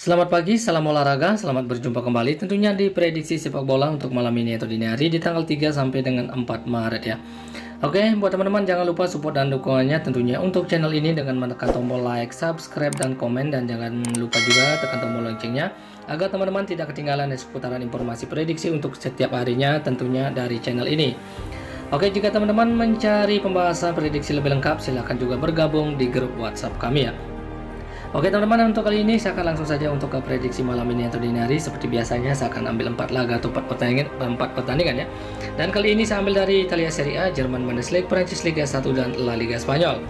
Selamat pagi, salam olahraga, selamat berjumpa kembali tentunya di prediksi sepak bola untuk malam ini atau dini hari di tanggal 3 sampai dengan 4 Maret ya. Oke, buat teman-teman jangan lupa support dan dukungannya tentunya untuk channel ini dengan menekan tombol like, subscribe, dan komen. Dan jangan lupa juga tekan tombol loncengnya agar teman-teman tidak ketinggalan seputaran informasi prediksi untuk setiap harinya tentunya dari channel ini. Oke, jika teman-teman mencari pembahasan prediksi lebih lengkap, silahkan juga bergabung di grup WhatsApp kami ya. Oke teman-teman, untuk kali ini saya akan langsung saja untuk ke prediksi malam ini atau dini hari. Seperti biasanya saya akan ambil 4 laga atau 4 pertandingan ya. Dan kali ini saya ambil dari Italia Serie A, Jerman Bundesliga, Prancis Liga 1, dan La Liga Spanyol.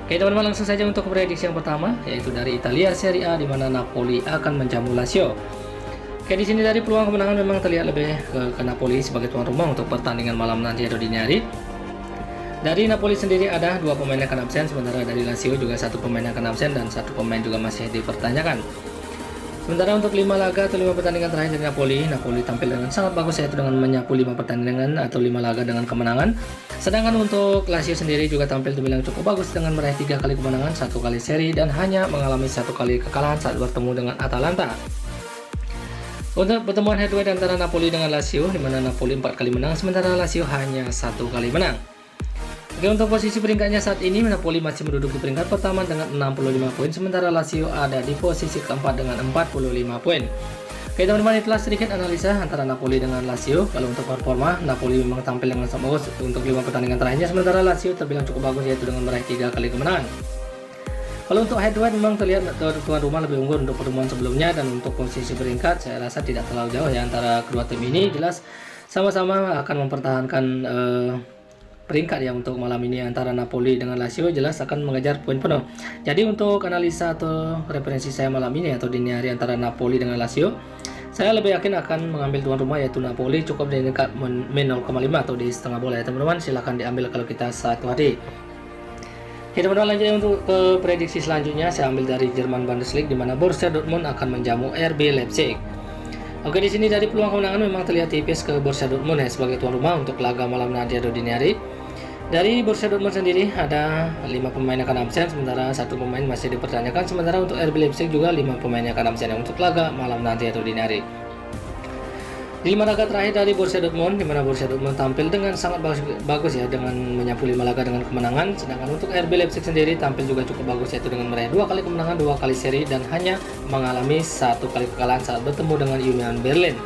Oke teman-teman, langsung saja untuk prediksi yang pertama, yaitu dari Italia Serie A, di mana Napoli akan menjamu Lazio. Oke, di sini dari peluang kemenangan memang terlihat lebih ke Napoli sebagai tuan rumah untuk pertandingan malam nanti atau dini hari. Dari Napoli sendiri ada 2 pemain yang akan absen, sementara dari Lazio juga 1 pemain yang akan absen dan 1 pemain juga masih dipertanyakan. Sementara untuk 5 laga atau 5 pertandingan terakhir dari Napoli tampil dengan sangat bagus, yaitu dengan menyapu 5 pertandingan atau 5 laga dengan kemenangan. Sedangkan untuk Lazio sendiri juga tampil terbilang cukup bagus dengan meraih 3 kali kemenangan, 1 kali seri, dan hanya mengalami 1 kali kekalahan saat bertemu dengan Atalanta. Untuk pertemuan head-to-head antara Napoli dengan Lazio, di mana Napoli 4 kali menang, sementara Lazio hanya 1 kali menang. Oke, untuk posisi peringkatnya saat ini Napoli masih menduduki peringkat pertama dengan 65 poin, sementara Lazio ada di posisi keempat dengan 45 poin. Oke teman-teman, itulah sedikit analisa antara Napoli dengan Lazio. Kalau untuk performa, Napoli memang tampil dengan sangat bagus untuk 5 pertandingan terakhirnya, sementara Lazio terbilang cukup bagus, yaitu dengan meraih 3 kali kemenangan. Kalau untuk head to head memang terlihat tuan rumah lebih unggul untuk pertemuan sebelumnya, dan untuk posisi peringkat saya rasa tidak terlalu jauh ya antara kedua tim ini. Jelas sama-sama akan mempertahankan peringkat ya untuk malam ini. Antara Napoli dengan Lazio jelas akan mengejar poin penuh. Jadi untuk analisa atau referensi saya malam ini atau dini hari antara Napoli dengan Lazio, saya lebih yakin akan mengambil tuan rumah, yaitu Napoli, cukup di dekat min 0,5 atau di setengah bola ya teman-teman. Silahkan diambil kalau kita satu hari. Oke teman-teman, lanjut untuk ke prediksi selanjutnya. Saya ambil dari Jerman Bundesliga, di mana Borussia Dortmund akan menjamu RB Leipzig. Oke, di sini dari peluang kemenangan memang terlihat tipis ke Borussia Dortmund ya sebagai tuan rumah untuk laga malam nanti atau dini hari. Dari Borussia Dortmund sendiri ada 5 pemain yang akan absen, sementara 1 pemain masih dipertanyakan. Sementara untuk RB Leipzig juga 5 pemain yang akan absen untuk laga malam nanti atau dini hari. Di 5 laga terakhir dari Borussia Dortmund, di mana Borussia Dortmund tampil dengan sangat bagus ya dengan menyapu 5 laga dengan kemenangan. Sedangkan untuk RB Leipzig sendiri tampil juga cukup bagus, yaitu dengan meraih 2 kali kemenangan, 2 kali seri, dan hanya mengalami 1 kali kekalahan saat bertemu dengan Union Berlin.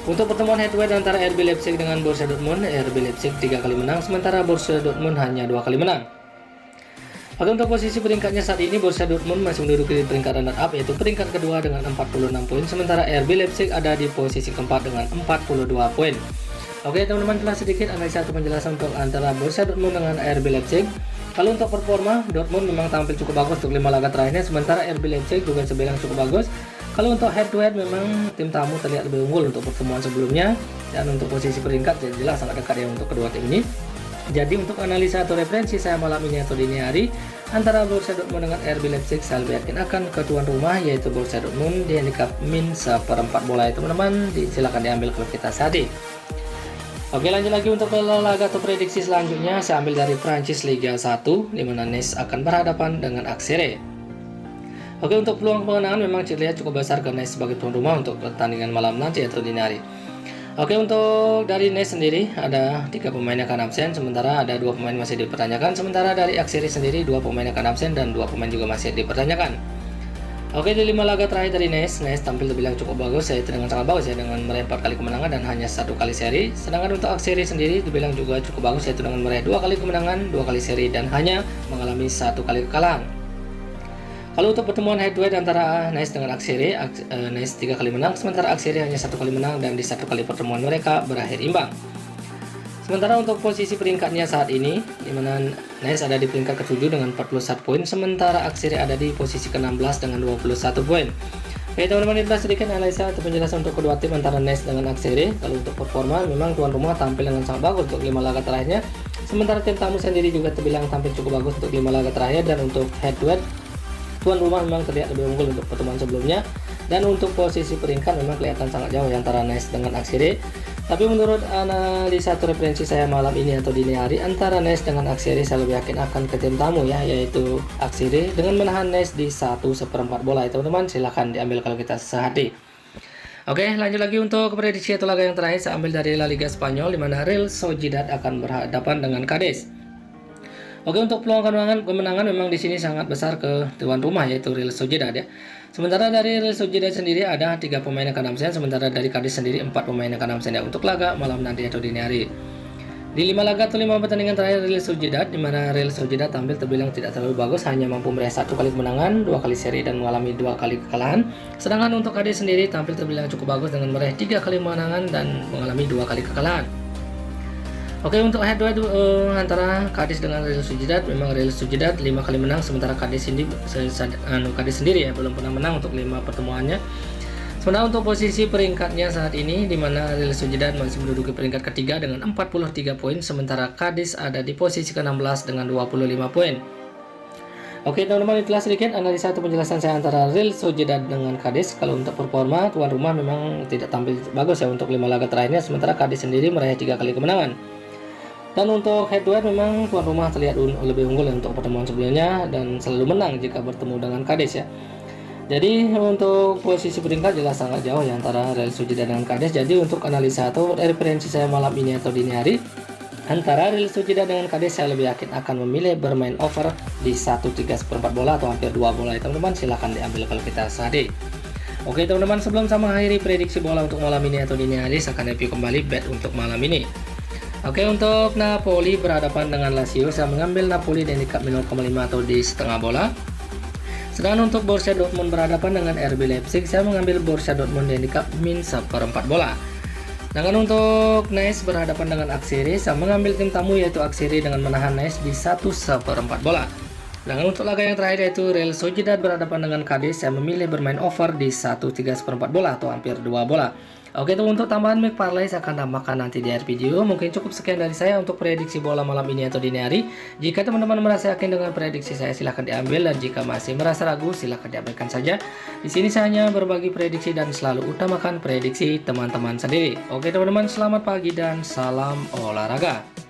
Untuk pertemuan head-to-head antara RB Leipzig dengan Borussia Dortmund, RB Leipzig 3 kali menang, sementara Borussia Dortmund hanya 2 kali menang. Oke, untuk posisi peringkatnya saat ini Borussia Dortmund masih menduduki peringkat runner up, yaitu peringkat kedua dengan 46 poin, sementara RB Leipzig ada di posisi keempat dengan 42 poin. Oke teman-teman, telah sedikit analisa atau penjelasan untuk antara Borussia Dortmund dengan RB Leipzig. Kalau untuk performa, Dortmund memang tampil cukup bagus untuk 5 laga terakhirnya, sementara RB Leipzig juga terbilang cukup bagus. Kalau untuk head to head memang tim tamu terlihat lebih unggul untuk pertemuan sebelumnya, dan untuk posisi peringkat jelas sangat dekat ya untuk kedua tim ini. Jadi untuk analisa atau referensi saya malam ini atau dini hari antara Borussia Dortmund dengan RB Leipzig, saya lebih yakin akan ke tuan rumah, yaitu Borussia Dortmund di handicap min 1/4 bola ya teman-teman. Silakan diambil kalau kita sadar. Oke, lanjut lagi untuk laga atau prediksi selanjutnya. Saya ambil dari Prancis Liga 1, di mana Nice akan berhadapan dengan Auxerre. Oke, untuk peluang kemenangan memang terlihat cukup besar ke Nice sebagai tuan rumah untuk pertandingan malam nanti atau dini hari. Oke, untuk dari Nice sendiri ada 3 pemain yang akan absen, sementara ada 2 pemain masih dipertanyakan. Sementara dari Auxerre sendiri 2 pemain yang akan absen dan 2 pemain juga masih dipertanyakan. Oke, di 5 laga terakhir dari Nice tampil terbilang cukup bagus, yaitu dengan sangat bagus ya dengan meraih 4 kali kemenangan dan hanya 1 kali seri. Sedangkan untuk Auxerre sendiri terbilang juga cukup bagus, yaitu dengan meraih 2 kali kemenangan, 2 kali seri, dan hanya mengalami 1 kali kekalahan. Kalau untuk pertemuan head to head antara Nice dengan Auxerre, Nice 3 kali menang, sementara Auxerre hanya 1 kali menang, dan di 1 kali pertemuan mereka berakhir imbang. Sementara untuk posisi peringkatnya saat ini, di mana Nice ada di peringkat ke-7 dengan 41 poin, sementara Auxerre ada di posisi ke-16 dengan 21 poin. Oke teman-teman, itulah sedikit analisa atau penjelasan untuk kedua tim antara Nice dengan Auxerre. Kalau untuk performa memang tuan rumah tampil dengan sangat bagus untuk 5 laga terakhirnya, sementara tim tamu sendiri juga terbilang tampil cukup bagus untuk 5 laga terakhir. Dan untuk head to head tuan rumah memang terlihat lebih unggul untuk pertemuan sebelumnya, dan untuk posisi peringkat memang kelihatan sangat jauh antara Nice dengan Auxerre. Tapi menurut analisa atau referensi saya malam ini atau dini hari, antara Nice dengan Aksiri saya lebih yakin akan ke tim tamu ya, yaitu Aksiri dengan menahan Nice di 1/4 bola ya teman-teman. Silahkan diambil kalau kita sehati. Oke, lanjut lagi untuk prediksi atau laga yang terakhir saya ambil dari La Liga Spanyol, di mana Real Sociedad akan berhadapan dengan Cadiz. Oke, untuk peluang kemenangan memang di sini sangat besar ke tuan rumah yaitu Real Sociedad ya. Sementara dari Real Sociedad sendiri ada 3 pemain yang akan absen, sementara dari Cadiz sendiri 4 pemain yang akan absen ya untuk laga malam nanti atau dini hari. Di 5 laga atau 5 pertandingan terakhir Real Sociedad, di mana Real Sociedad tampil terbilang tidak terlalu bagus, hanya mampu meraih 1 kali kemenangan, 2 kali seri dan mengalami 2 kali kekalahan. Sedangkan untuk Cadiz sendiri tampil terbilang cukup bagus dengan meraih 3 kali kemenangan dan mengalami 2 kali kekalahan. Oke, untuk head to head antara Cadiz dengan Real Sociedad, memang Real Sociedad 5 kali menang, sementara Cadiz sendiri ya belum pernah menang untuk 5 pertemuannya. Sementara untuk posisi peringkatnya saat ini, di mana Real Sociedad masih menduduki peringkat ketiga dengan 43 poin, sementara Cadiz ada di posisi ke-16 dengan 25 poin. Oke teman-teman, itulah sedikit analisa atau penjelasan saya antara Real Sociedad dengan Cadiz. Kalau untuk performa, tuan rumah memang tidak tampil bagus ya untuk 5 laga terakhirnya, sementara Cadiz sendiri meraih 3 kali kemenangan. Dan untuk head to head memang tuan rumah terlihat lebih unggul ya untuk pertemuan sebelumnya dan selalu menang jika bertemu dengan Cadiz ya. Jadi untuk posisi peringkat jelas sangat jauh ya antara Real Sociedad dengan Cadiz. Jadi untuk analisa atau referensi saya malam ini atau dini hari, antara Real Sociedad dengan Cadiz saya lebih yakin akan memilih bermain over di 1/3 bola atau hampir 2 bola ya teman-teman. Silahkan diambil kalau kita sehari. Oke teman-teman, sebelum saya mengakhiri prediksi bola untuk malam ini atau dini hari, saya akan review kembali bet untuk malam ini. Oke, untuk Napoli berhadapan dengan Lazio, saya mengambil Napoli di handicap 0,5 atau di setengah bola. Sedangkan untuk Borussia Dortmund berhadapan dengan RB Leipzig, saya mengambil Borussia Dortmund di handicap min 1/4 bola. Sedangkan untuk Nice berhadapan dengan Aksiri, saya mengambil tim tamu yaitu Aksiri dengan menahan Nice di 1/4 bola. Sedangkan untuk laga yang terakhir yaitu Real Sociedad berhadapan dengan Cadiz, saya memilih bermain over di 1/3 bola atau hampir 2 bola. Oke, itu untuk tambahan make parlay saya akan tambahkan nanti di akhir video. Mungkin cukup sekian dari saya untuk prediksi bola malam ini atau dini hari. Jika teman-teman merasa yakin dengan prediksi saya, silahkan diambil, dan jika masih merasa ragu, silahkan diabaikan saja. Di sini saya hanya berbagi prediksi dan selalu utamakan prediksi teman-teman sendiri. Oke teman-teman, selamat pagi dan salam olahraga.